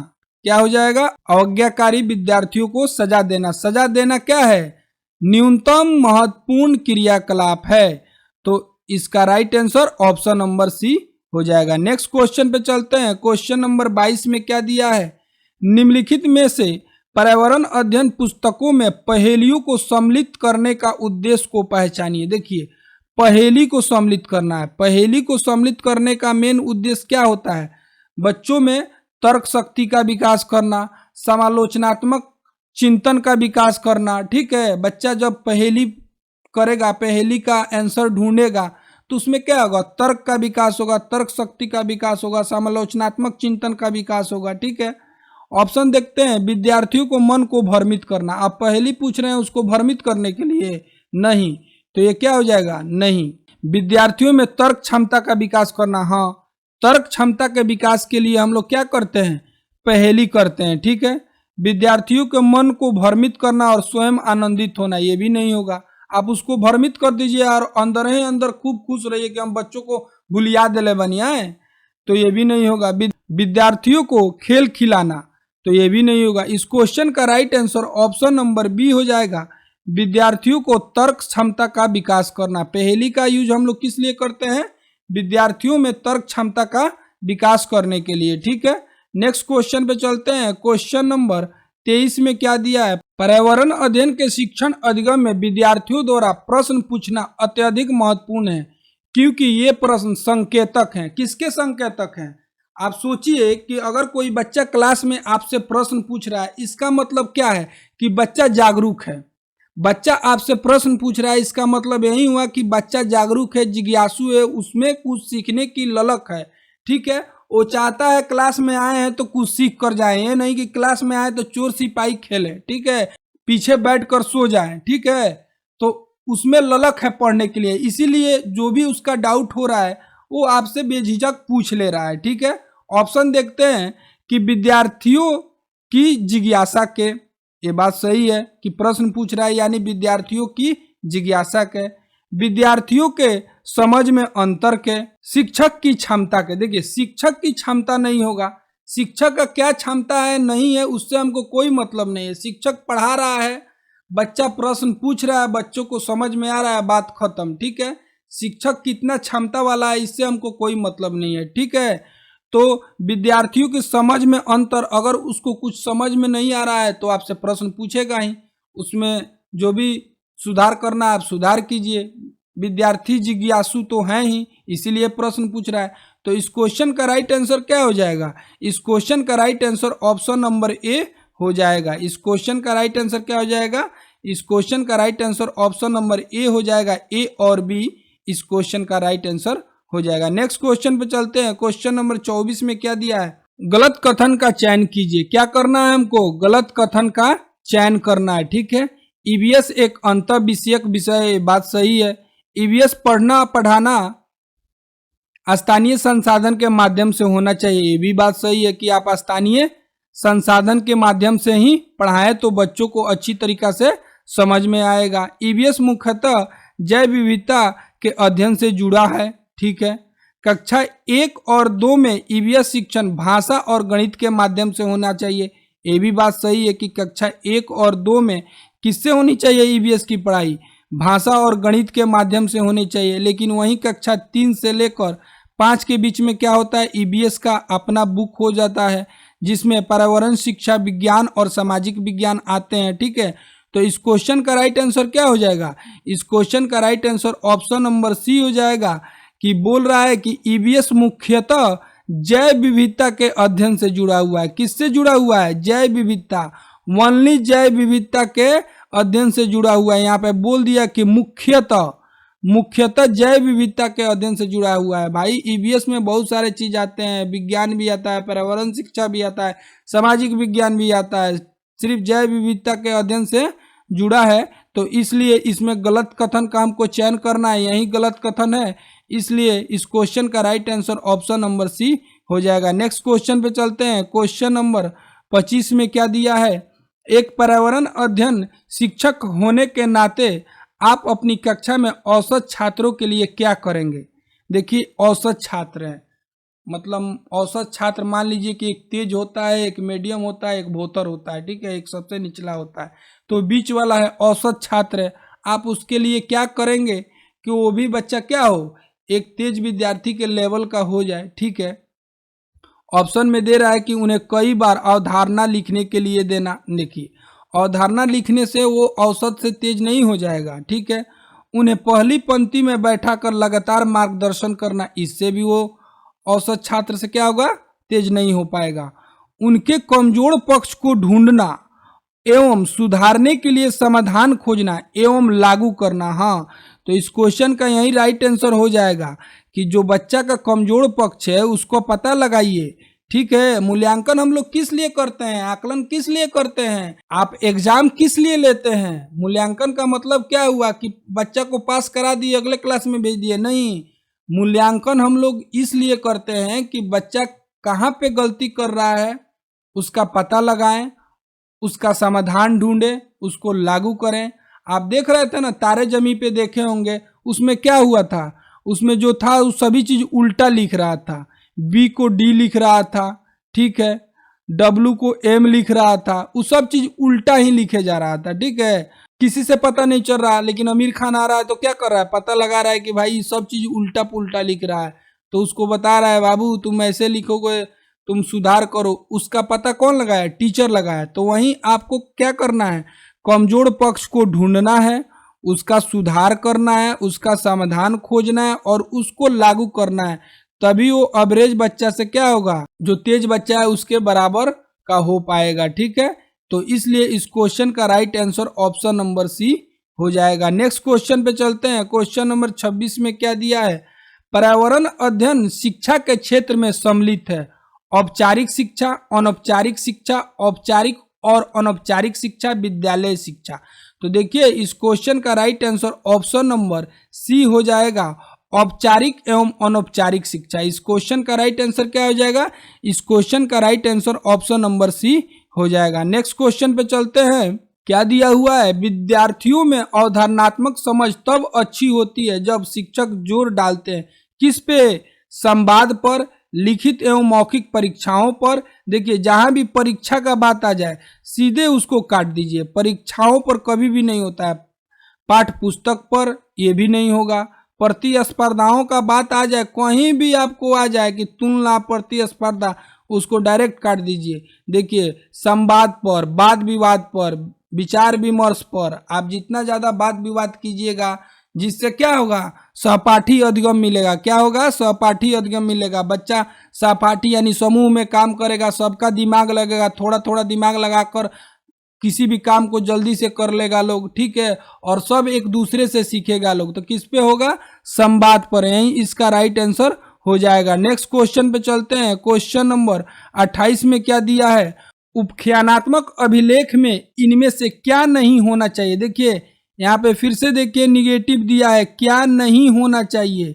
क्या हो जाएगा, अवज्ञाकारी विद्यार्थियों को सजा देना। सजा देना क्या है, न्यूनतम महत्वपूर्ण क्रियाकलाप है। तो इसका right answer option number C हो जाएगा। नेक्स्ट क्वेश्चन पे चलते हैं। क्वेश्चन नंबर 22 में क्या दिया है, निम्नलिखित में से पर्यावरण अध्ययन पुस्तकों में पहेलियों को सम्मिलित करने का उद्देश्य को पहचानिए। देखिए पहेली को सम्मिलित करना है। पहेली को सम्मिलित करने का मेन उद्देश्य क्या होता है, बच्चों में तर्क शक्ति का विकास करना, समालोचनात्मक चिंतन का विकास करना, ठीक है। बच्चा जब पहेली करेगा, पहेली का आंसर ढूंढेगा, तो उसमें क्या होगा, तर्क का विकास होगा, तर्क शक्ति का विकास होगा, समालोचनात्मक चिंतन का विकास होगा, ठीक है। ऑप्शन देखते हैं, विद्यार्थियों को मन को भ्रमित करना। आप पहेली पूछ रहे हैं उसको भ्रमित करने के लिए, नहीं, तो ये क्या हो जाएगा, नहीं। विद्यार्थियों में तर्क क्षमता का विकास करना, हाँ, तर्क क्षमता के विकास के लिए हम लोग क्या करते हैं, पहेली करते हैं, ठीक है। विद्यार्थियों के मन को भ्रमित करना और स्वयं आनंदित होना, ये भी नहीं होगा। आप उसको भ्रमित कर दीजिए और अंदर ही अंदर खूब खुश रहिए कि हम बच्चों को भुलिया दिले बनिया है, तो ये भी नहीं होगा। विद्यार्थियों को खेल खिलाना, तो ये भी नहीं होगा। इस क्वेश्चन का right answer option number B हो जाएगा, विद्यार्थियों को तर्क क्षमता का विकास करना। पहेली का यूज हम लोग किस लिए करते हैं, विद्यार्थियों में तर्क क्षमता का विकास करने के लिए, ठीक है। नेक्स्ट क्वेश्चन पे चलते हैं। क्वेश्चन नंबर 23 में क्या दिया है, पर्यावरण अध्ययन के शिक्षण अधिगम में विद्यार्थियों द्वारा प्रश्न पूछना अत्यधिक महत्वपूर्ण है, क्योंकि ये प्रश्न संकेतक हैं। किसके संकेतक हैं, आप सोचिए कि अगर कोई बच्चा क्लास में आपसे प्रश्न पूछ रहा है, इसका मतलब क्या है कि बच्चा जागरूक है। बच्चा आपसे प्रश्न पूछ रहा है, इसका मतलब यही हुआ कि बच्चा जागरूक है, जिज्ञासु है, उसमें कुछ सीखने की ललक है, ठीक है। वो चाहता है क्लास में आए हैं तो कुछ सीख कर जाए, ये नहीं कि क्लास में आए तो चोर सिपाही खेले, ठीक है, पीछे बैठ कर सो जाए, ठीक है। तो उसमें ललक है पढ़ने के लिए, इसीलिए जो भी उसका डाउट हो रहा है वो आपसे बेझिझक पूछ ले रहा है, ठीक है। ऑप्शन देखते हैं कि विद्यार्थियों की जिज्ञासा के, ये बात सही है कि प्रश्न पूछ रहा है यानी विद्यार्थियों की जिज्ञासा के, विद्यार्थियों के समझ में अंतर के, शिक्षक की क्षमता के। देखिए शिक्षक की क्षमता नहीं होगा, शिक्षक का क्या क्षमता है नहीं है उससे हमको कोई मतलब नहीं है। शिक्षक पढ़ा रहा है, बच्चा प्रश्न पूछ रहा है, बच्चों को समझ में आ रहा है, बात खत्म, ठीक है। शिक्षक कितना क्षमता वाला है इससे हमको कोई मतलब नहीं है, ठीक है। तो विद्यार्थियों की समझ में अंतर, अगर उसको कुछ समझ में नहीं आ रहा है तो आपसे प्रश्न पूछेगा ही, उसमें जो भी सुधार करना आप सुधार कीजिए। विद्यार्थी जिज्ञासु तो हैं ही, इसीलिए प्रश्न पूछ रहा है। तो इस क्वेश्चन का राइट आंसर क्या हो जाएगा, इस क्वेश्चन का राइट आंसर ऑप्शन नंबर ए हो जाएगा। इस क्वेश्चन का राइट आंसर क्या हो जाएगा, इस क्वेश्चन का राइट आंसर ऑप्शन नंबर ए हो जाएगा, ए और बी इस क्वेश्चन का राइट आंसर हो जाएगा। नेक्स्ट क्वेश्चन पे चलते हैं। क्वेश्चन नंबर 24 में क्या दिया है, गलत कथन का चयन कीजिए। क्या करना है हमको, गलत कथन का चयन करना है, ठीक है। ईवीएस एक अंतर विषयक विषय है, बात सही है। ईवीएस पढ़ना पढ़ाना स्थानीय संसाधन के माध्यम से होना चाहिए, ये भी बात सही है कि आप स्थानीय संसाधन के माध्यम से ही पढ़ाएं तो बच्चों को अच्छी तरीका से समझ में आएगा। ईवीएस मुख्यतः जैव विविधता के अध्ययन से जुड़ा है, ठीक है। कक्षा 1 और 2 में ईवीएस शिक्षण भाषा और गणित के माध्यम से होना चाहिए, ये भी बात सही है कि कक्षा 1 और 2 में किससे होनी चाहिए ईवीएस की पढ़ाई? भाषा और गणित के माध्यम से होनी चाहिए। लेकिन वहीं कक्षा 3 से लेकर 5 के बीच में क्या होता है, ईवीएस का अपना बुक हो जाता है जिसमें पर्यावरण शिक्षा विज्ञान और सामाजिक विज्ञान आते हैं। ठीक है, तो इस क्वेश्चन का राइट आंसर क्या हो जाएगा? इस क्वेश्चन का right answer option number C हो जाएगा, कि बोल रहा है कि ईवीएस मुख्यतः जैव विविधता के अध्ययन से जुड़ा हुआ है। किससे जुड़ा हुआ है? जैव विविधता, ओनली जैव विविधता के अध्ययन से जुड़ा हुआ है। यहाँ पे बोल दिया कि मुख्यतः जैव विविधता के अध्ययन से जुड़ा हुआ है। भाई ईवीएस में बहुत सारे चीज आते हैं, विज्ञान भी आता है, पर्यावरण शिक्षा भी आता है, सामाजिक विज्ञान भी आता है, सिर्फ जैव विविधता के अध्ययन से जुड़ा है। तो इसलिए इसमें गलत कथन का हमको चयन करना है, यही गलत कथन है, इसलिए इस क्वेश्चन का right answer option number C हो जाएगा। नेक्स्ट क्वेश्चन पे चलते हैं। क्वेश्चन नंबर 25 में क्या दिया है? एक पर्यावरण अध्ययन शिक्षक होने के नाते आप अपनी कक्षा में औसत छात्रों के लिए क्या करेंगे? देखिए औसत छात्र है, मतलब औसत छात्र मान लीजिए कि एक तेज होता है, एक मीडियम होता है, एक भोतर होता है। ठीक है, एक सबसे निचला होता है, तो बीच वाला है औसत छात्र है। आप उसके लिए क्या करेंगे कि वो भी बच्चा क्या हो, एक तेज विद्यार्थी के लेवल का हो जाए। ठीक है, ऑप्शन में दे रहा है कि उन्हें कई बार अवधारणा लिखने के लिए देना। देखिए अवधारणा लिखने से वो औसत से तेज नहीं हो जाएगा। ठीक है, उन्हें पहली पंक्ति में बैठा कर लगातार मार्गदर्शन करना, इससे भी वो औसत छात्र से क्या होगा, तेज नहीं हो पाएगा। उनके कमजोर पक्ष को ढूंढना एवं सुधारने के लिए समाधान खोजना एवं लागू करना। हाँ, तो इस क्वेश्चन का यही राइट आंसर हो जाएगा कि जो बच्चा का कमजोर पक्ष है उसको पता लगाइए। ठीक है, मूल्यांकन हम लोग किस लिए करते हैं, आकलन किस लिए करते हैं, आप एग्जाम किस लिए लेते हैं? मूल्यांकन का मतलब क्या हुआ कि बच्चा को पास करा दिए, अगले क्लास में भेज दिए? नहीं, मूल्यांकन हम लोग इसलिए करते हैं कि बच्चा कहाँ पे गलती कर रहा है उसका पता लगाएं, उसका समाधान ढूंढे, उसको लागू करें। आप देख रहे थे ना तारे जमी पे, देखे होंगे, उसमें क्या हुआ था, उसमें जो था वो सभी चीज उल्टा लिख रहा था, बी को डी लिख रहा था, ठीक है, डब्लू को एम लिख रहा था, वो सब चीज उल्टा ही लिखे जा रहा था। ठीक है, किसी से पता नहीं चल रहा, लेकिन आमिर खान आ रहा है तो क्या कर रहा है, पता लगा रहा है कि भाई सब चीज उल्टा पुल्टा लिख रहा है, तो उसको बता रहा है बाबू तुम ऐसे लिखोगे, तुम सुधार करो। उसका पता कौन लगाया? टीचर लगाया। तो वहीं आपको क्या करना है, कमजोर पक्ष को ढूंढना है, उसका सुधार करना है, उसका समाधान खोजना है और उसको लागू करना है, तभी वो एवरेज बच्चा से क्या होगा, जो तेज बच्चा है उसके बराबर का हो पाएगा। ठीक है, तो इसलिए इस क्वेश्चन का right answer option number C हो जाएगा। नेक्स्ट क्वेश्चन पे चलते हैं। क्वेश्चन नंबर 26 में क्या दिया है? पर्यावरण अध्ययन शिक्षा के क्षेत्र में सम्मिलित है। औपचारिक शिक्षा, अनौपचारिक शिक्षा, औपचारिक और अनौपचारिक शिक्षा, विद्यालय शिक्षा। तो देखिए इस क्वेश्चन का right answer option number C हो जाएगा, औपचारिक एवं अनौपचारिक शिक्षा। इस क्वेश्चन का राइट आंसर क्या हो जाएगा? इस क्वेश्चन का right answer option number C हो जाएगा। नेक्स्ट क्वेश्चन पे चलते हैं। क्या दिया हुआ है? विद्यार्थियों में अवधारणात्मक समझ तब अच्छी होती है जब शिक्षक जोर डालते हैं किस पे? संवाद पर, लिखित एवं मौखिक परीक्षाओं पर। देखिए जहां भी परीक्षा का बात आ जाए सीधे उसको काट दीजिए, परीक्षाओं पर कभी भी नहीं होता है। पाठ पुस्तक पर यह भी नहीं होगा। प्रतिस्पर्धाओं का बात आ जाए, कहीं भी आपको आ जाए कि तुलना, प्रतिस्पर्धा, उसको डायरेक्ट काट दीजिए। देखिए संवाद पर, वाद विवाद पर, विचार विमर्श पर आप जितना ज्यादा वाद विवाद कीजिएगा जिससे क्या होगा, सहपाठी अधिगम मिलेगा। क्या होगा? सहपाठी अधिगम मिलेगा। बच्चा सहपाठी यानी समूह में काम करेगा, सबका दिमाग लगेगा, थोड़ा थोड़ा दिमाग लगाकर किसी भी काम को जल्दी से कर लेगा लोग। ठीक है, और सब एक दूसरे से सीखेगा लोग। तो किस पे होगा? संवाद पर। यही इसका राइट आंसर हो जाएगा। नेक्स्ट क्वेश्चन पे चलते हैं। क्वेश्चन नंबर 28 में क्या दिया है? उपख्यानात्मक अभिलेख में इनमें से क्या नहीं होना चाहिए? देखिए यहाँ पे फिर से देखिए निगेटिव दिया है, क्या नहीं होना चाहिए,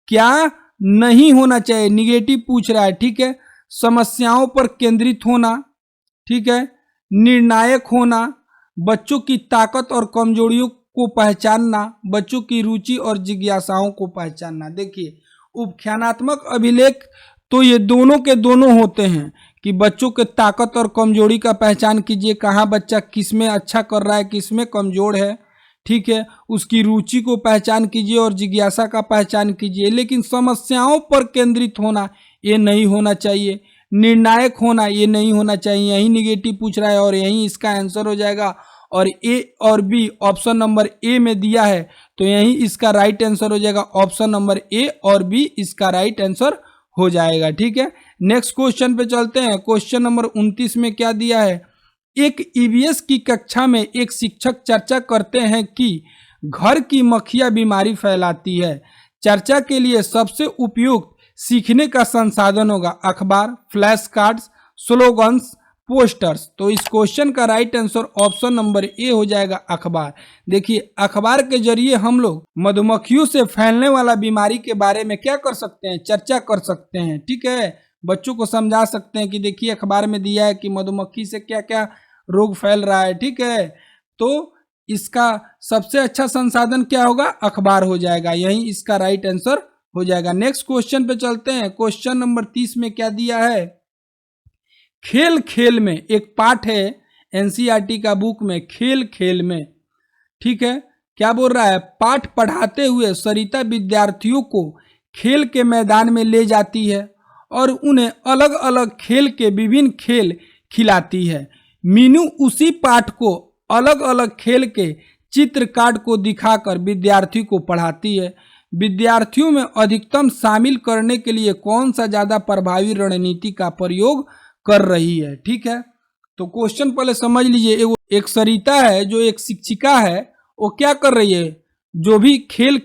क्या नहीं होना चाहिए, निगेटिव पूछ रहा है। ठीक है, समस्याओं पर केंद्रित होना, ठीक है, निर्णायक होना, बच्चों की ताकत और कमजोरियों को पहचानना, बच्चों की रुचि और जिज्ञासाओं को पहचानना। देखिए उपख्यानात्मक अभिलेख तो ये दोनों के दोनों होते हैं कि बच्चों के ताकत और कमजोरी का पहचान कीजिए, कहाँ बच्चा किस में अच्छा कर रहा है, किस में कमजोर है, ठीक है। उसकी रुचि को पहचान कीजिए और जिज्ञासा का पहचान कीजिए, लेकिन समस्याओं पर केंद्रित होना ये नहीं होना चाहिए, निर्णायक होना ये नहीं होना चाहिए। यही निगेटिव पूछ रहा है और यही इसका आंसर हो जाएगा। और ए और बी ऑप्शन नंबर ए में दिया है तो यही इसका राइट आंसर हो जाएगा। ऑप्शन नंबर ए और बी इसका राइट आंसर हो जाएगा, ठीक है। नेक्स्ट क्वेश्चन पे चलते हैं। क्वेश्चन नंबर 29 में क्या दिया है। एक ईवीएस की कक्षा में एक शिक्षक चर्चा करते हैं कि घर की मक्खियां बीमारी फैलाती है। चर्चा के लिए सबसे उपयुक्त सीखने का संसाधन होगा अखबार, फ्लैश कार्ड्स, स्लोगन्स, पोस्टर्स। तो इस क्वेश्चन का राइट आंसर ऑप्शन नंबर ए हो जाएगा अखबार। देखिए, अखबार के जरिए हम लोग मधुमक्खियों से फैलने वाला बीमारी के बारे में क्या कर सकते हैं, चर्चा कर सकते हैं, ठीक है। बच्चों को समझा सकते हैं कि देखिए अखबार में दिया है कि मधुमक्खी से क्या क्या रोग फैल रहा है, ठीक है। तो इसका सबसे अच्छा संसाधन क्या होगा, अखबार हो जाएगा। यही इसका राइट आंसर हो जाएगा। नेक्स्ट क्वेश्चन पे चलते हैं। क्वेश्चन नंबर 30 में क्या दिया है। खेल खेल में एक पाठ है एनसीईआरटी का बुक में, खेल खेल में, ठीक है। क्या बोल रहा है, पाठ पढ़ाते हुए सरिता विद्यार्थियों को खेल के मैदान में ले जाती है और उन्हें अलग अलग खेल के विभिन्न खेल खिलाती है। मीनू उसी पाठ को अलग अलग खेल के चित्र कार्ड को दिखाकर विद्यार्थी को पढ़ाती है। विद्यार्थियों में अधिकतम शामिल करने के लिए कौन सा ज्यादा प्रभावी रणनीति का प्रयोग कर रही है, ठीक है। तो क्वेश्चन पहले समझ लीजिए। एक सरिता है जो एक शिक्षिका है, वो क्या कर रही है, जो भी खेल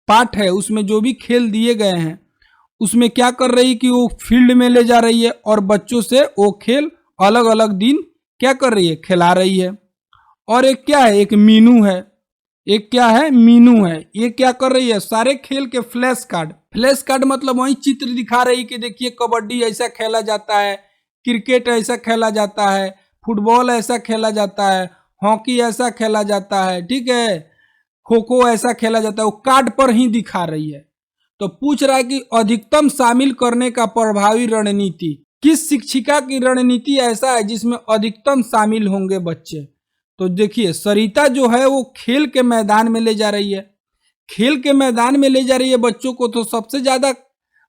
पाठ है उसमें जो भी खेल दिए गए हैं उसमें क्या कर रही कि वो फील्ड में ले जा रही है और बच्चों से वो खेल अलग अलग दिन क्या कर रही है, खिला रही है। और एक क्या है, एक मीनू है, एक क्या है, मीनू है। ये क्या कर रही है, सारे खेल के फ्लैश कार्ड मतलब वही चित्र दिखा रही कि देखिए कबड्डी ऐसा खेला जाता है, क्रिकेट ऐसा खेला जाता है, फुटबॉल ऐसा खेला जाता है, हॉकी ऐसा खेला जाता है, ठीक है, खो खो ऐसा खेला जाता है, वो कार्ड पर ही दिखा रही है। तो पूछ रहा है कि अधिकतम शामिल करने का प्रभावी रणनीति, किस शिक्षिका की रणनीति ऐसा है जिसमें अधिकतम शामिल होंगे बच्चे। तो देखिए सरिता जो है वो खेल के मैदान में ले जा रही है, खेल के मैदान में ले जा रही है बच्चों को, तो सबसे ज्यादा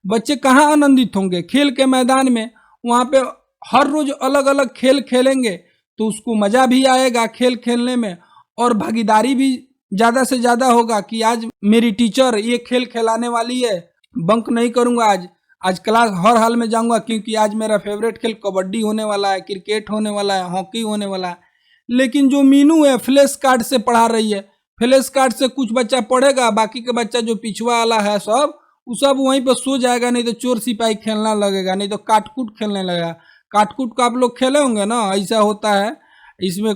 बच्चे कहाँ आनंदित होंगे, खेल के मैदान में। वहां पे हर रोज अलग अलग खेल खेलेंगे तो उसको मजा भी आएगा खेल खेलने में और भागीदारी भी ज्यादा से ज्यादा होगा कि आज मेरी टीचर ये खेल खिलाने वाली है, बंक नहीं करूंगा, आज क्लास हर हाल में जाऊंगा क्योंकि आज मेरा फेवरेट खेल कबड्डी होने वाला है, क्रिकेट होने वाला है, हॉकी होने वाला है। लेकिन जो मीनू है फ्लैश कार्ड से पढ़ा रही है, फ्लैश कार्ड से कुछ बच्चा पढ़ेगा, बाकी के बच्चा जो पिछवा वाला है सब वो सब वहीं पर सो जाएगा, नहीं तो चोर सिपाही खेलना लगेगा, नहीं तो काटकूट खेलने लगेगा। काटकूट का आप लोग खेले होंगे ना, ऐसा होता है, इसमें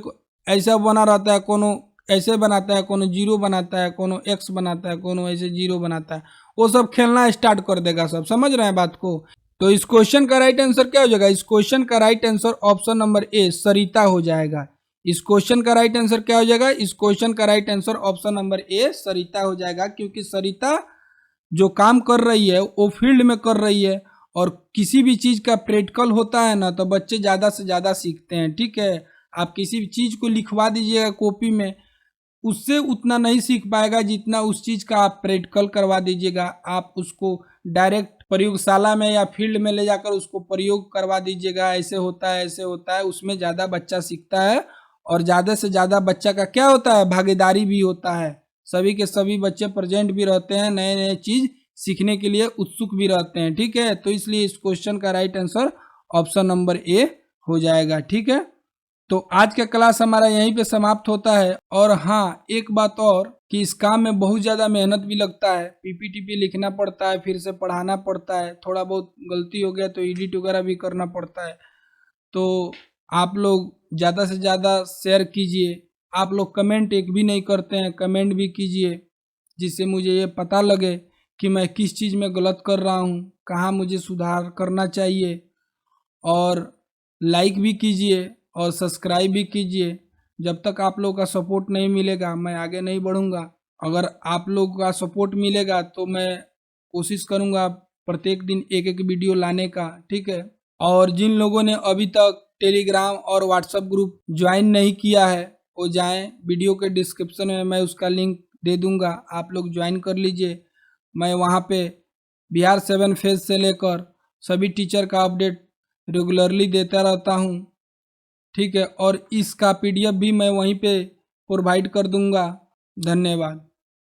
ऐसा बना रहता है, कोनो ऐसे बनाता है, कोनो जीरो बनाता है, कोनो एक्स बनाता है, कोनो ऐसे जीरो बनाता है, वो सब खेलना स्टार्ट कर देगा सब। समझ रहे हैं बात को। तो इस क्वेश्चन का राइट आंसर क्या हो जाएगा, इस क्वेश्चन का right answer option number A Sarita हो जाएगा। इस क्वेश्चन का राइट आंसर क्या हो जाएगा, इस क्वेश्चन का right answer option number A Sarita हो जाएगा, क्योंकि सरिता जो काम कर रही है वो फील्ड में कर रही है और किसी भी चीज का प्रैक्टिकल होता है ना तो बच्चे ज्यादा से ज्यादा सीखते हैं, ठीक है। आप किसी भी चीज को लिखवा दीजिएगा कॉपी में, उससे उतना नहीं सीख पाएगा जितना उस चीज का आप प्रैक्टिकल करवा दीजिएगा। आप उसको डायरेक्ट प्रयोगशाला में या फील्ड में ले जाकर उसको प्रयोग करवा दीजिएगा, ऐसे होता है ऐसे होता है, उसमें ज्यादा बच्चा सीखता है और ज्यादा से ज्यादा बच्चा का क्या होता है, भागीदारी भी होता है। सभी के सभी बच्चे प्रेजेंट भी रहते हैं, नए नए चीज सीखने के लिए उत्सुक भी रहते हैं, ठीक है। तो इसलिए इस क्वेश्चन का राइट आंसर ऑप्शन नंबर ए हो जाएगा, ठीक है। तो आज का क्लास हमारा यहीं पे समाप्त होता है। और हाँ, एक बात और कि इस काम में बहुत ज़्यादा मेहनत भी लगता है, पीपीटी लिखना पड़ता है, फिर से पढ़ाना पड़ता है, थोड़ा बहुत गलती हो गया तो एडिट वगैरह भी करना पड़ता है। तो आप लोग ज़्यादा से ज़्यादा शेयर कीजिए। आप लोग कमेंट एक भी नहीं करते हैं, कमेंट भी कीजिए जिससे मुझे ये पता लगे कि मैं किस चीज़ में गलत कर रहा हूँ, कहाँ मुझे सुधार करना चाहिए। और लाइक भी कीजिए और सब्सक्राइब भी कीजिए। जब तक आप लोगों का सपोर्ट नहीं मिलेगा मैं आगे नहीं बढ़ूंगा। अगर आप लोगों का सपोर्ट मिलेगा तो मैं कोशिश करूंगा प्रत्येक दिन एक एक वीडियो लाने का, ठीक है। और जिन लोगों ने अभी तक टेलीग्राम और व्हाट्सएप ग्रुप ज्वाइन नहीं किया है वो जाएं, वीडियो के डिस्क्रिप्शन में मैं उसका लिंक दे दूंगा, आप लोग ज्वाइन कर लीजिए। मैं वहाँ पे बिहार 7 फेज से लेकर सभी टीचर का अपडेट रेगुलरली देता रहता हूँ, ठीक है। और इसका PDF भी मैं वहीं पे प्रोवाइड कर दूंगा। धन्यवाद।